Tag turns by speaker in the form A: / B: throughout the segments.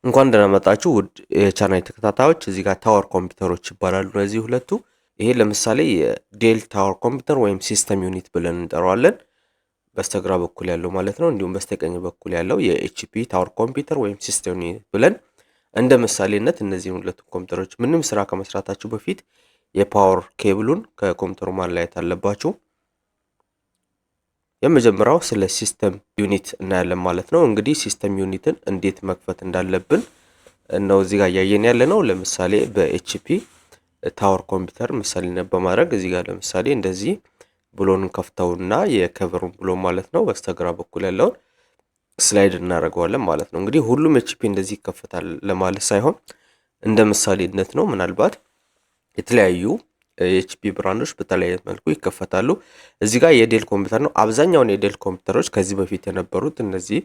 A: እንኳን ደህና መጣችሁ ውድ የቻናል ተከታታዮች። እዚህ ጋር ታወር ኮምፒውተሮች ይባላሉ እነዚህ ሁለቱ። ይሄ ለምሳሌ የዴል ታወር ኮምፒውተር ወይም ሲስተም ዩኒት ብለን እንጠራዋለን፣ በስተግራ በኩል ያለው ማለት ነው። እንዲሁም በስተቀኝ በኩል ያለው የኤችፒ ታወር ኮምፒውተር ወይም ሲስተም ዩኒት ብለን እንደ ምሳሌነት እነዚህን ሁለቱ ኮምፒውተሮች ምንም ስራ ከመስራታችሁ በፊት የፓወር ኬብሉን ከኮምፒውተሩ ማለያየት አለባችሁ። የመጀመሪያው ስለ ሲስተም ዩኒት እናያለን ማለት ነው። እንግዲህ ሲስተም ዩኒትን እንዴት መክፈት እንዳለብን ነው እዚህ ጋር እያየን ያለ ነው። ለምሳሌ በኤችፒ ታወር ኮምፒውተር ምሳሌነት በማድረግ እዚህ ጋር ለምሳሌ እንደዚህ ብሎን ከፍተውና የከቨሩን ብሎ ማለት ነው በስተግራ በኩል ያለውን ስላይድ እናደርገዋለን ማለት ነው። እንግዲህ ሁሉም ኤችፒ እንደዚህ ይከፈታል ለማለት ሳይሆን እንደ ምሳሌነት ነው። ምናልባት የተለያዩ ኤችፒ ብራንዶች በተለያየ መልኩ ይከፈታሉ። እዚህ ጋር የዴል ኮምፒውተር ነው። አብዛኛውን የዴል ኮምፒውተሮች ከዚህ በፊት የነበሩት እነዚህ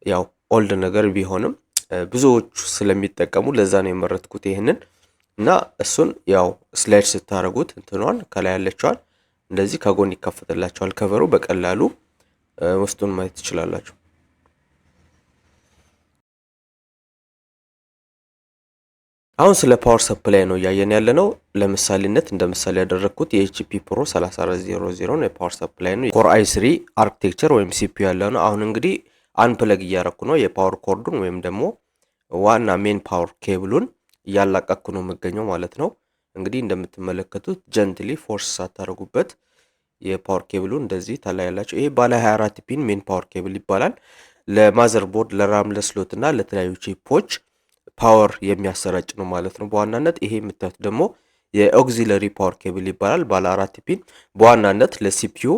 A: ያው ኦልድ ነገር ቢሆንም ብዙዎቹ ስለሚጠቀሙ ለዛ ነው የመረጥኩት ይሄንን እና እሱን ያው ስላይድ ስታደርጉት እንትኗን ከላይ ያለችዋል እንደዚህ ከጎን ይከፈትላችኋል። ከቨሩ በቀላሉ ውስጡን ማየት ትችላላችሁ። አሁን ስለ ፓወር ሰፕላይ ነው እያየን ያለ ነው። ለምሳሌነት እንደ ምሳሌ ያደረኩት የኤችፒ ፕሮ 3400 ነው የፓወር ሰፕላይ ነው። ኮር i3 አርኪቴክቸር ወይም ሲፒዩ ያለው ነው። አሁን እንግዲህ አንፕለግ እያረኩ ነው የፓወር ኮርዱን ወይም ደግሞ ዋና ሜን ፓወር ኬብሉን እያላቀኩ ነው የምገኘው ማለት ነው። እንግዲህ እንደምትመለከቱት ጀንትሊ ፎርስ ሳታደርጉበት የፓወር ኬብሉ እንደዚህ ታላያላችሁ። ይሄ ባለ 24 ፒን ሜን ፓወር ኬብል ይባላል። ለማዘር ቦርድ፣ ለራም፣ ለስሎት እና ለተለያዩ ቺፖች ፓወር የሚያሰራጭ ነው ማለት ነው በዋናነት። ይሄ የምታዩት ደግሞ የኦግዚለሪ ፓወር ኬብል ይባላል። ባለ 4 ፒን በዋናነት ለሲፒዩ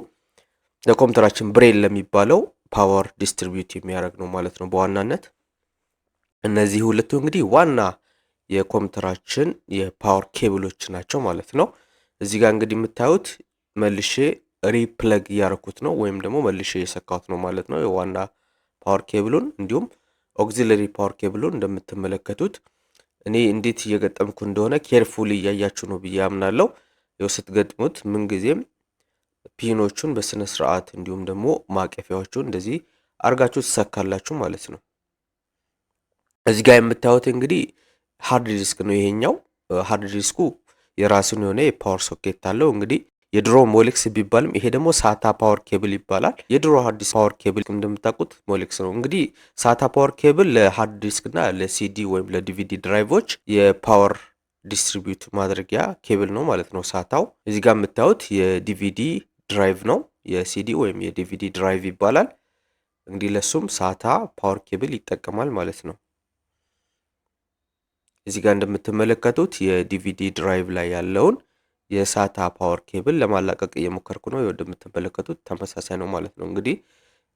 A: ለኮምፒውተራችን ብሬን ለሚባለው ፓወር ዲስትሪቢዩት የሚያደርግ ነው ማለት ነው በዋናነት። እነዚህ ሁለቱ እንግዲህ ዋና የኮምፒውተራችን የፓወር ኬብሎች ናቸው ማለት ነው። እዚህ ጋር እንግዲህ የምታዩት መልሼ ሪፕለግ እያረኩት ነው ወይም ደግሞ መልሼ እየሰካሁት ነው ማለት ነው የዋና ፓወር ኬብሉን። እንዲሁም ኦግዚለሪ ፓወር ኬብሉን እንደምትመለከቱት እኔ እንዴት እየገጠምኩ እንደሆነ ኬርፉሊ እያያችሁ ነው ብዬ አምናለሁ። ያው ስትገጥሙት ምንጊዜም ፒኖቹን በስነ ስርዓት እንዲሁም ደግሞ ማቀፊያዎቹን እንደዚህ አርጋችሁ ትሰካላችሁ ማለት ነው። እዚህ ጋር የምታዩት እንግዲህ ሃርድ ዲስክ ነው። ይሄኛው ሃርድ ዲስኩ የራሱን የሆነ የፓወር ሶኬት አለው። እንግዲህ የድሮ ሞሌክስ ቢባልም ይሄ ደግሞ ሳታ ፓወር ኬብል ይባላል። የድሮ ሃርድ ዲስክ ፓወር ኬብል እንደምታውቁት ሞሌክስ ነው። እንግዲህ ሳታ ፓወር ኬብል ለሃርድ ዲስክ እና ለሲዲ ወይም ለዲቪዲ ድራይቮች የፓወር ዲስትሪቢዩት ማድረጊያ ኬብል ነው ማለት ነው ሳታው። እዚህ ጋር የምታዩት የዲቪዲ ድራይቭ ነው። የሲዲ ወይም የዲቪዲ ድራይቭ ይባላል። እንግዲህ ለሱም ሳታ ፓወር ኬብል ይጠቀማል ማለት ነው። እዚህ ጋር እንደምትመለከቱት የዲቪዲ ድራይቭ ላይ ያለውን የሳታ ፓወር ኬብል ለማላቀቅ እየሞከርኩ ነው። እንደምትመለከቱት ተመሳሳይ ነው ማለት ነው። እንግዲህ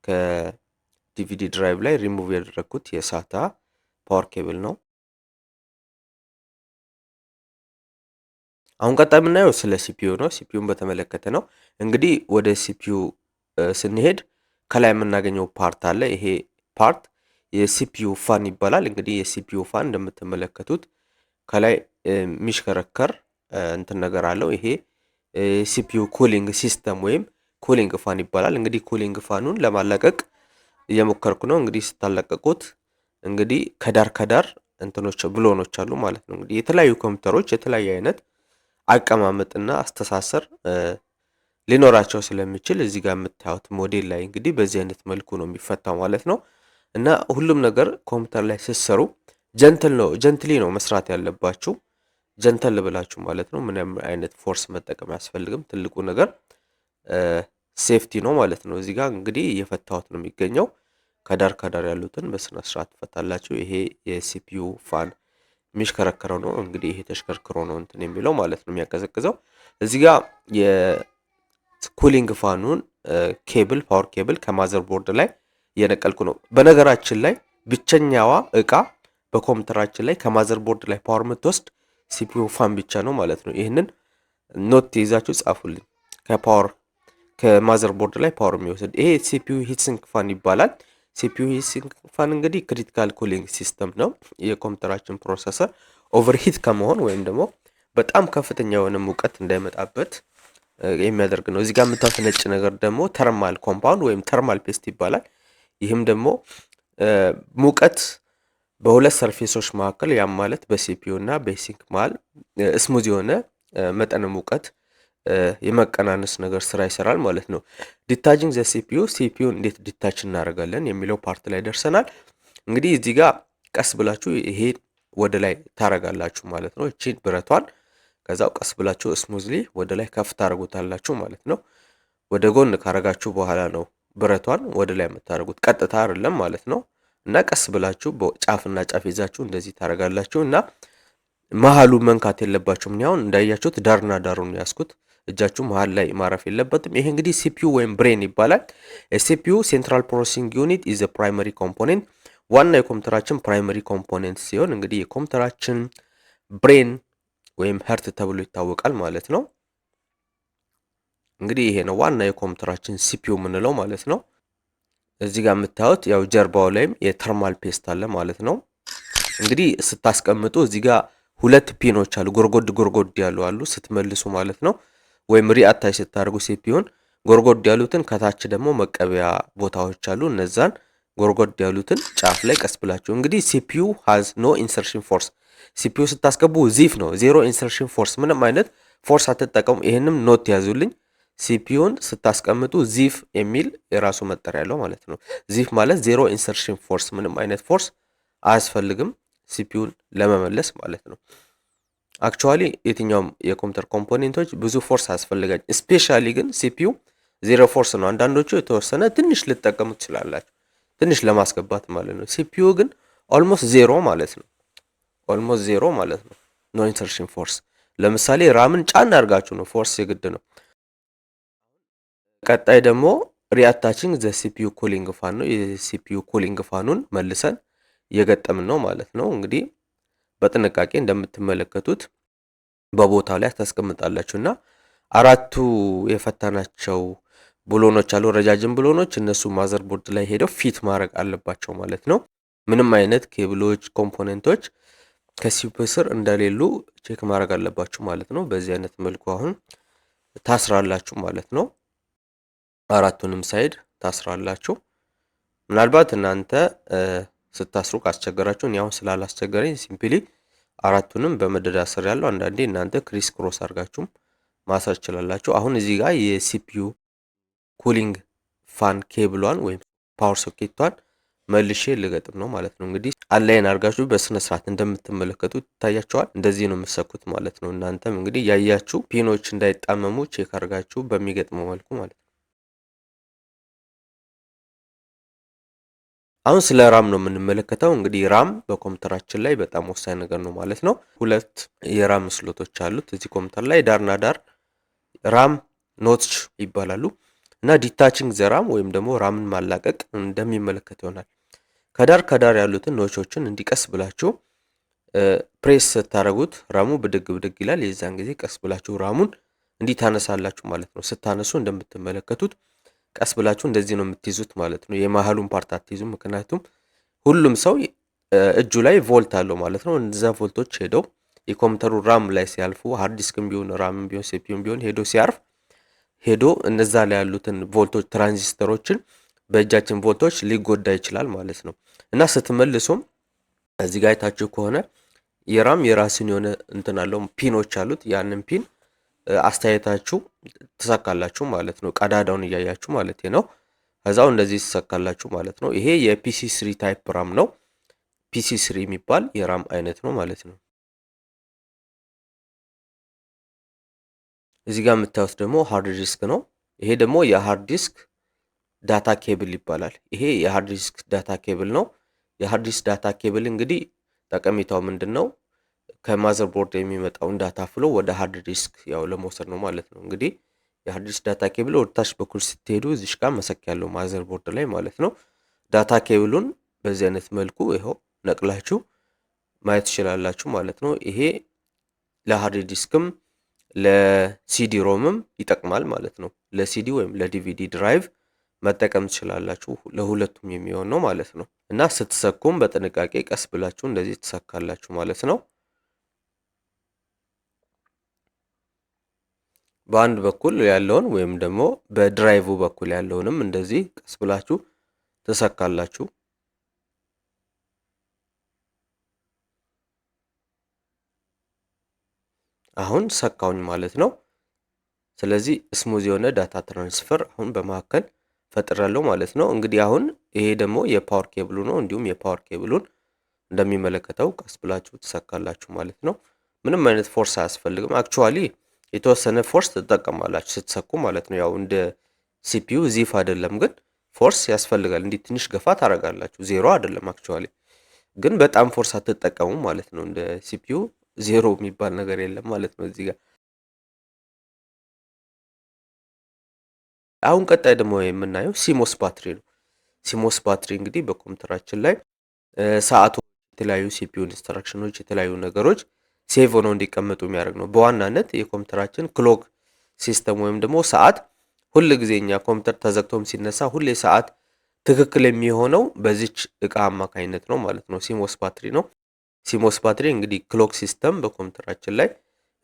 A: ከዲቪዲ ድራይቭ ላይ ሪሙቭ ያደረኩት የሳታ ፓወር ኬብል ነው። አሁን ቀጣይ የምናየው ስለ ሲፒዩ ነው። ሲፒዩን በተመለከተ ነው። እንግዲህ ወደ ሲፒዩ ስንሄድ ከላይ የምናገኘው ፓርት አለ። ይሄ ፓርት የሲፒዩ ፋን ይባላል። እንግዲህ የሲፒዩ ፋን እንደምትመለከቱት ከላይ የሚሽከረከር እንትን ነገር አለው። ይሄ ሲፒዩ ኩሊንግ ሲስተም ወይም ኩሊንግ ፋን ይባላል። እንግዲህ ኩሊንግ ፋኑን ለማላቀቅ እየሞከርኩ ነው። እንግዲህ ስታላቀቁት እንግዲህ ከዳር ከዳር እንትኖች ብሎኖች አሉ ማለት ነው። እንግዲህ የተለያዩ ኮምፒውተሮች የተለያየ አይነት አቀማመጥና አስተሳሰር ሊኖራቸው ስለሚችል እዚህ ጋር የምታዩት ሞዴል ላይ እንግዲህ በዚህ አይነት መልኩ ነው የሚፈታው ማለት ነው። እና ሁሉም ነገር ኮምፒውተር ላይ ስትሰሩ ጀንትሊ ነው መስራት ያለባችሁ። ጀንተል ብላችሁ ማለት ነው። ምንም አይነት ፎርስ መጠቀም አያስፈልግም። ትልቁ ነገር ሴፍቲ ነው ማለት ነው። እዚህ ጋር እንግዲህ እየፈታሁት ነው የሚገኘው። ከዳር ከዳር ያሉትን በስነ ስርዓት ትፈታላችሁ። ይሄ የሲፒዩ ፋን የሚሽከረከረው ነው። እንግዲህ ይሄ ተሽከርክሮ ነው እንትን የሚለው ማለት ነው የሚያቀዘቅዘው። እዚህ ጋር የኩሊንግ ፋኑን ኬብል ፓወር ኬብል ከማዘር ቦርድ ላይ እየነቀልኩ ነው። በነገራችን ላይ ብቸኛዋ እቃ በኮምፒውተራችን ላይ ከማዘር ቦርድ ላይ ፓወር የምትወስድ ሲፒዩ ፋን ብቻ ነው ማለት ነው። ይህንን ኖት ይዛችሁ ጻፉልኝ። ከማዘር ቦርድ ላይ ፓወር የሚወስድ ይሄ ሲፒዩ ሂትሲንክ ፋን ይባላል። ሲፒዩ ሂትሲንክ ፋን እንግዲህ ክሪቲካል ኩሊንግ ሲስተም ነው። የኮምፒውተራችን ፕሮሰሰር ኦቨርሂት ከመሆን ወይም ደግሞ በጣም ከፍተኛ የሆነ ሙቀት እንዳይመጣበት የሚያደርግ ነው። እዚህ ጋር የምታዩት ነጭ ነገር ደግሞ ተርማል ኮምፓውንድ ወይም ተርማል ፔስት ይባላል። ይህም ደግሞ ሙቀት በሁለት ሰርፌሶች መካከል ያም ማለት በሲፒዩ እና በሲንክ መሃል ስሙዝ የሆነ መጠነ ሙቀት የመቀናነስ ነገር ስራ ይሰራል ማለት ነው። ዲታችንግ ዘ ሲፒዩ እንዴት ዲታች እናደርጋለን የሚለው ፓርት ላይ ደርሰናል። እንግዲህ እዚህ ጋር ቀስ ብላችሁ ይሄ ወደ ላይ ታረጋላችሁ ማለት ነው። እቺን ብረቷን ከዛው ቀስ ብላችሁ ስሙዝሊ ወደ ላይ ከፍ ታደርጉታላችሁ ማለት ነው። ወደ ጎን ካረጋችሁ በኋላ ነው ብረቷን ወደ ላይ የምታደርጉት፣ ቀጥታ አይደለም ማለት ነው። እና ቀስ ብላችሁ ጫፍና ጫፍ ይዛችሁ እንደዚህ ታረጋላችሁ እና መሃሉ መንካት የለባችሁም። እኔ አሁን እንዳያችሁት ዳርና ዳሩን ያስኩት፣ እጃችሁ መሃል ላይ ማረፍ የለበትም። ይሄ እንግዲህ ሲፒዩ ወይም ብሬን ይባላል። ሲፒዩ ሴንትራል ፕሮሰሲንግ ዩኒት ኢዝ ዘ ፕራይመሪ ኮምፖኔንት፣ ዋና የኮምፒውተራችን ፕራይመሪ ኮምፖኔንት ሲሆን እንግዲህ የኮምፒውተራችን ብሬን ወይም ሀርት ተብሎ ይታወቃል ማለት ነው። እንግዲህ ይሄ ነው ዋና የኮምፒውተራችን ሲፒዩ የምንለው ማለት ነው። እዚህ ጋር የምታዩት ያው ጀርባው ላይም የተርማል ፔስት አለ ማለት ነው። እንግዲህ ስታስቀምጡ እዚህ ጋር ሁለት ፒኖች አሉ፣ ጎርጎድ ያሉ አሉ ስትመልሱ ማለት ነው። ወይም ሪአታች ስታደርጉ ሲፒዩን ጎርጎድ ያሉትን ከታች ደግሞ መቀበያ ቦታዎች አሉ። እነዛን ጎርጎድ ያሉትን ጫፍ ላይ ቀስ ብላችሁ እንግዲህ ሲፒዩ ሃዝ ኖ ኢንሰርሽን ፎርስ፣ ሲፒዩ ስታስገቡ ዚፍ ነው፣ ዜሮ ኢንሰርሽን ፎርስ፣ ምንም አይነት ፎርስ አትጠቀሙ። ይሄንም ኖት ያዙልኝ። ሲፒዩን ስታስቀምጡ ዚፍ የሚል የራሱ መጠሪያ ያለው ማለት ነው። ዚፍ ማለት ዜሮ ኢንሰርሽን ፎርስ፣ ምንም አይነት ፎርስ አያስፈልግም ሲፒዩን ለመመለስ ማለት ነው። አክቹዋሊ የትኛውም የኮምፒውተር ኮምፖኔንቶች ብዙ ፎርስ አያስፈልጋኝ። ስፔሻሊ ግን ሲፒዩ ዜሮ ፎርስ ነው። አንዳንዶቹ የተወሰነ ትንሽ ልጠቀሙ ትችላላችሁ፣ ትንሽ ለማስገባት ማለት ነው። ሲፒዩ ግን ኦልሞስት ዜሮ ማለት ነው። ኦልሞስት ዜሮ ማለት ነው። ኖ ኢንሰርሽን ፎርስ። ለምሳሌ ራምን ጫን አድርጋችሁ ነው፣ ፎርስ የግድ ነው። ቀጣይ ደግሞ ሪአታችንግ ዘ ሲፒዩ ኩሊንግ ፋን ነው። የሲፒዩ ኩሊንግ ፋኑን መልሰን እየገጠምን ነው ማለት ነው። እንግዲህ በጥንቃቄ እንደምትመለከቱት በቦታው ላይ ታስቀምጣላችሁ እና አራቱ የፈታናቸው ብሎኖች አሉ፣ ረጃጅም ብሎኖች። እነሱ ማዘር ቦርድ ላይ ሄደው ፊት ማድረግ አለባቸው ማለት ነው። ምንም አይነት ኬብሎች፣ ኮምፖኔንቶች ከሲፒዩ ስር እንደሌሉ ቼክ ማድረግ አለባችሁ ማለት ነው። በዚህ አይነት መልኩ አሁን ታስራላችሁ ማለት ነው። አራቱንም ሳይድ ታስራላችሁ። ምናልባት እናንተ ስታስሩ ካስቸገራችሁ፣ እኔ አሁን ስላላስቸገረኝ ሲምፕሊ አራቱንም በመደዳ ስር ያለው፣ አንዳንዴ እናንተ ክሪስ ክሮስ አድርጋችሁም ማሰር ትችላላችሁ። አሁን እዚህ ጋር የሲፒዩ ኩሊንግ ፋን ኬብሏን ወይም ፓወር ሶኬቷን መልሼ ልገጥም ነው ማለት ነው። እንግዲህ አላይን አድርጋችሁ በስነ ስርዓት እንደምትመለከቱት ይታያችኋል። እንደዚህ ነው የምትሰኩት ማለት ነው። እናንተም እንግዲህ ያያችሁ ፒኖች እንዳይጣመሙ ቼክ አድርጋችሁ በሚገጥመው መልኩ ማለት ነው። አሁን ስለ ራም ነው የምንመለከተው። እንግዲህ ራም በኮምፒውተራችን ላይ በጣም ወሳኝ ነገር ነው ማለት ነው። ሁለት የራም ስሎቶች አሉት እዚህ ኮምፒውተር ላይ፣ ዳርና ዳር ራም ኖትች ይባላሉ እና ዲታችንግ ዘ ራም ወይም ደግሞ ራምን ማላቀቅ እንደሚመለከት ይሆናል። ከዳር ያሉትን ኖቾችን እንዲቀስ ብላችሁ ፕሬስ ስታደርጉት ራሙ ብድግ ይላል። የዛን ጊዜ ቀስ ብላችሁ ራሙን እንዲህ ታነሳላችሁ ማለት ነው። ስታነሱ እንደምትመለከቱት ቀስ ብላችሁ እንደዚህ ነው የምትይዙት ማለት ነው። የመሃሉን ፓርት አትይዙም፣ ምክንያቱም ሁሉም ሰው እጁ ላይ ቮልት አለው ማለት ነው። እነዛ ቮልቶች ሄደው የኮምፒውተሩ ራም ላይ ሲያልፉ፣ ሃርድ ዲስክም ቢሆን ራምም ቢሆን ሲፒዩም ቢሆን ሄዶ እነዛ ላይ ያሉትን ቮልቶች ትራንዚስተሮችን በእጃችን ቮልቶች ሊጎዳ ይችላል ማለት ነው። እና ስትመልሱም እዚህ ጋር አይታችሁ ከሆነ የራም የራስን የሆነ እንትን አለው፣ ፒኖች አሉት። ያንን ፒን አስተያየታችሁ ትሰካላችሁ ማለት ነው። ቀዳዳውን እያያችሁ ማለት ነው። ከዛው እንደዚህ ትሰካላችሁ ማለት ነው። ይሄ የፒሲ 3 ታይፕ ራም ነው። ፒሲ 3 የሚባል የራም አይነት ነው ማለት ነው። እዚህ ጋር የምታዩት ደግሞ ሃርድ ዲስክ ነው። ይሄ ደግሞ የሃርድ ዲስክ ዳታ ኬብል ይባላል። ይሄ የሃርድ ዲስክ ዳታ ኬብል ነው። የሃርድ ዲስክ ዳታ ኬብል እንግዲህ ጠቀሜታው ምንድነው? ከማዘር ቦርድ የሚመጣውን ዳታ ፍሎ ወደ ሃርድ ዲስክ ያው ለመውሰድ ነው ማለት ነው። እንግዲህ የሃርድ ዲስክ ዳታ ኬብል ወደ ታች በኩል ስትሄዱ እዚሽ ጋር መሰኪያ ያለው ማዘር ቦርድ ላይ ማለት ነው። ዳታ ኬብሉን በዚህ አይነት መልኩ ይኸው ነቅላችሁ ማየት ትችላላችሁ ማለት ነው። ይሄ ለሃርድ ዲስክም ለሲዲ ሮምም ይጠቅማል ማለት ነው። ለሲዲ ወይም ለዲቪዲ ድራይቭ መጠቀም ትችላላችሁ። ለሁለቱም የሚሆን ነው ማለት ነው። እና ስትሰኩም በጥንቃቄ ቀስ ብላችሁ እንደዚህ ትሰካላችሁ ማለት ነው። በአንድ በኩል ያለውን ወይም ደግሞ በድራይቭ በኩል ያለውንም እንደዚህ ቀስ ብላችሁ ትሰካላችሁ። አሁን ሰካውኝ ማለት ነው። ስለዚህ ስሙዝ የሆነ ዳታ ትራንስፈር አሁን በመካከል ፈጥራለሁ ማለት ነው። እንግዲህ አሁን ይሄ ደግሞ የፓወር ኬብሉ ነው። እንዲሁም የፓወር ኬብሉን እንደሚመለከተው ቀስ ብላችሁ ትሰካላችሁ ማለት ነው። ምንም አይነት ፎርስ አያስፈልግም። አክቹዋሊ የተወሰነ ፎርስ ትጠቀማላችሁ ስትሰኩ ማለት ነው። ያው እንደ ሲፒዩ ዚፍ አይደለም፣ ግን ፎርስ ያስፈልጋል። እንዲህ ትንሽ ገፋ ታደርጋላችሁ። ዜሮ አይደለም አክቹዋሊ፣ ግን በጣም ፎርስ አትጠቀሙ ማለት ነው። እንደ ሲፒዩ ዜሮ የሚባል ነገር የለም ማለት ነው እዚህ ጋር። አሁን ቀጣይ ደግሞ የምናየው ሲሞስ ባትሪ ነው። ሲሞስ ባትሪ እንግዲህ በኮምፒውተራችን ላይ ሰዓቶች፣ የተለያዩ ሲፒዩ ኢንስትራክሽኖች፣ የተለያዩ ነገሮች ሴቭ ሆነው እንዲቀመጡ የሚያደርግ ነው። በዋናነት የኮምፒውተራችን ክሎክ ሲስተም ወይም ደግሞ ሰዓት ሁል ጊዜ እኛ ኮምፒውተር ተዘግቶም ሲነሳ ሁሌ ሰዓት ትክክል የሚሆነው በዚች እቃ አማካኝነት ነው ማለት ነው። ሲሞስ ባትሪ ነው። ሲሞስ ባትሪ እንግዲህ ክሎክ ሲስተም በኮምፒውተራችን ላይ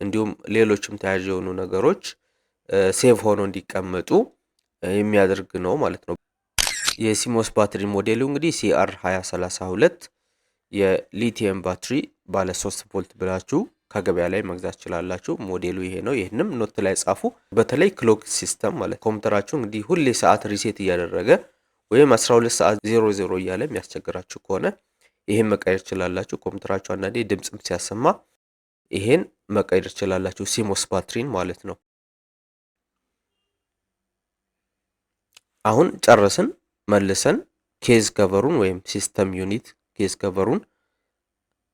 A: እንዲሁም ሌሎችም ተያያዥ የሆኑ ነገሮች ሴቭ ሆነው እንዲቀመጡ የሚያደርግ ነው ማለት ነው። የሲሞስ ባትሪ ሞዴሉ እንግዲህ ሲአር 2032 የሊቲየም ባትሪ ባለ 3 ቮልት ብላችሁ ከገበያ ላይ መግዛት ትችላላችሁ። ሞዴሉ ይሄ ነው። ይህንም ኖት ላይ ጻፉ። በተለይ ክሎክ ሲስተም ማለት ኮምፒውተራችሁ እንግዲህ ሁሌ ሰዓት ሪሴት እያደረገ ወይም 12 ሰዓት 00 እያለ የሚያስቸግራችሁ ከሆነ ይሄን መቀየር ትችላላችሁ። ኮምፒውተራችሁ አንዳንዴ ድምጽም ሲያሰማ ይሄን መቀየር ትችላላችሁ፣ ሲሞስ ባትሪን ማለት ነው። አሁን ጨረስን። መልሰን ኬዝ ከቨሩን ወይም ሲስተም ዩኒት ኬዝ ከቨሩን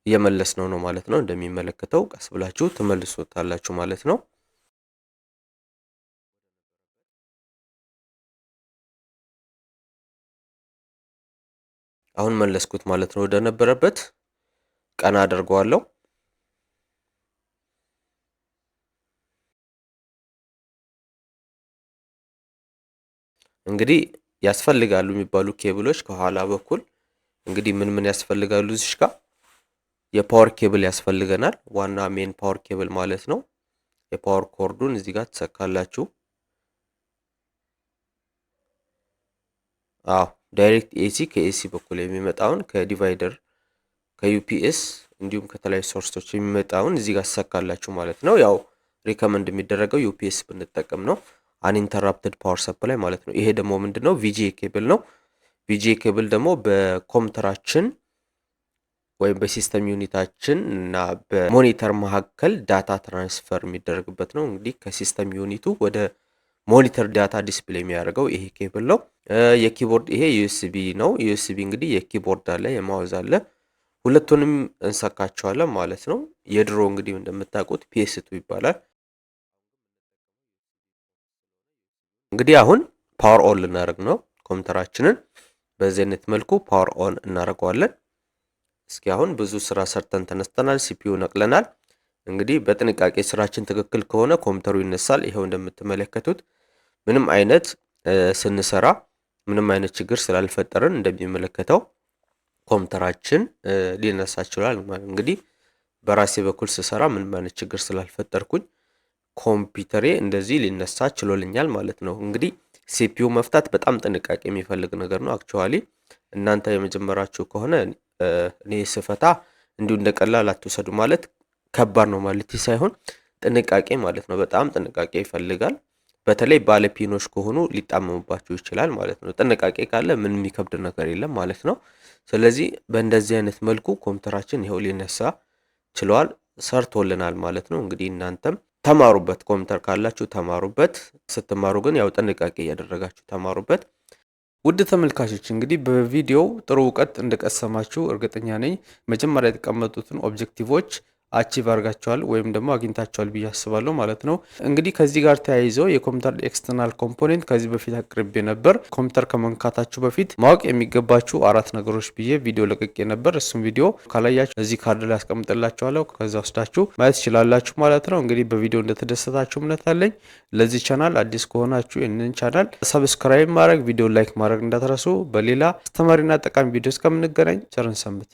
A: እየመለስ ነው ማለት ነው። እንደሚመለከተው ቀስ ብላችሁ ትመልሱታላችሁ ማለት ነው። አሁን መለስኩት ማለት ነው ወደ ነበረበት። ቀና አደርገዋለሁ። እንግዲህ ያስፈልጋሉ የሚባሉ ኬብሎች ከኋላ በኩል እንግዲህ ምን ያስፈልጋሉ? እዚህ ጋር የፓወር ኬብል ያስፈልገናል። ዋና ሜን ፓወር ኬብል ማለት ነው። የፓወር ኮርዱን እዚህ ጋር ትሰካላችሁ። ዳይሬክት ኤሲ ከኤሲ በኩል የሚመጣውን ከዲቫይደር ከዩፒኤስ እንዲሁም ከተለያዩ ሶርሶች የሚመጣውን እዚህ ጋር ትሰካላችሁ ማለት ነው። ያው ሪከመንድ የሚደረገው ዩፒኤስ ብንጠቀም ነው። አንኢንተራፕትድ ፓወር ሰፕላይ ማለት ነው። ይሄ ደግሞ ምንድነው? ቪጂኤ ኬብል ነው። ቪጂኤ ኬብል ደግሞ በኮምፒውተራችን ወይም በሲስተም ዩኒታችን እና በሞኒተር መካከል ዳታ ትራንስፈር የሚደረግበት ነው። እንግዲህ ከሲስተም ዩኒቱ ወደ ሞኒተር ዳታ ዲስፕሌይ የሚያደርገው ይሄ ኬብል ነው። የኪቦርድ ይሄ ዩኤስቢ ነው። ዩኤስቢ እንግዲህ የኪቦርድ አለ፣ የማውዝ አለ። ሁለቱንም እንሰካቸዋለን ማለት ነው። የድሮ እንግዲህ እንደምታውቁት ፒኤስ2 ይባላል። እንግዲህ አሁን ፓወር ኦን ልናደርግ ነው ኮምፒውተራችንን። በዚህ አይነት መልኩ ፓወር ኦን እናደርገዋለን። እስኪ አሁን ብዙ ስራ ሰርተን ተነስተናል። ሲፒዩ ነቅለናል። እንግዲህ በጥንቃቄ ስራችን ትክክል ከሆነ ኮምፒውተሩ ይነሳል። ይሄው እንደምትመለከቱት ምንም አይነት ስንሰራ ምንም አይነት ችግር ስላልፈጠርን እንደሚመለከተው ኮምፒውተራችን ሊነሳ ይችላል። እንግዲህ በራሴ በኩል ስሰራ ምንም አይነት ችግር ስላልፈጠርኩኝ ኮምፒውተሬ እንደዚህ ሊነሳ ችሎልኛል ማለት ነው። እንግዲህ ሲፒዩ መፍታት በጣም ጥንቃቄ የሚፈልግ ነገር ነው። አክቹዋሊ እናንተ የመጀመራችሁ ከሆነ እኔ ስፈታ እንዲሁ እንደቀላል አትውሰዱ። ማለት ከባድ ነው ማለት ሳይሆን ጥንቃቄ ማለት ነው። በጣም ጥንቃቄ ይፈልጋል። በተለይ ባለፒኖች ከሆኑ ሊጣመሙባችሁ ይችላል ማለት ነው። ጥንቃቄ ካለ ምን የሚከብድ ነገር የለም ማለት ነው። ስለዚህ በእንደዚህ አይነት መልኩ ኮምፒውተራችን ይኸው ሊነሳ ችሏል፣ ሰርቶልናል ማለት ነው። እንግዲህ እናንተም ተማሩበት። ኮምፒውተር ካላችሁ ተማሩበት። ስትማሩ ግን ያው ጥንቃቄ እያደረጋችሁ ተማሩበት። ውድ ተመልካቾች እንግዲህ በቪዲዮው ጥሩ እውቀት እንደቀሰማችሁ እርግጠኛ ነኝ። መጀመሪያ የተቀመጡትን ኦብጀክቲቮች አቺቭ አድርጋቸዋል ወይም ደግሞ አግኝታቸዋል ብዬ አስባለሁ ማለት ነው። እንግዲህ ከዚህ ጋር ተያይዘው የኮምፒውተር ኤክስተርናል ኮምፖኔንት ከዚህ በፊት አቅርቤ ነበር። ኮምፒውተር ከመንካታችሁ በፊት ማወቅ የሚገባችሁ 4 ነገሮች ብዬ ቪዲዮ ለቅቄ ነበር። እሱም ቪዲዮ ካላያችሁ እዚህ ካርድ ላይ አስቀምጥላችኋለሁ፣ ከዛ ወስዳችሁ ማየት ትችላላችሁ ማለት ነው። እንግዲህ በቪዲዮ እንደተደሰታችሁ እምነት አለኝ። ለዚህ ቻናል አዲስ ከሆናችሁ ይህንን ቻናል ሰብስክራይብ ማድረግ፣ ቪዲዮ ላይክ ማድረግ እንዳትረሱ። በሌላ አስተማሪና ጠቃሚ ቪዲዮ እስከምንገናኝ ቸርን ሰንብት።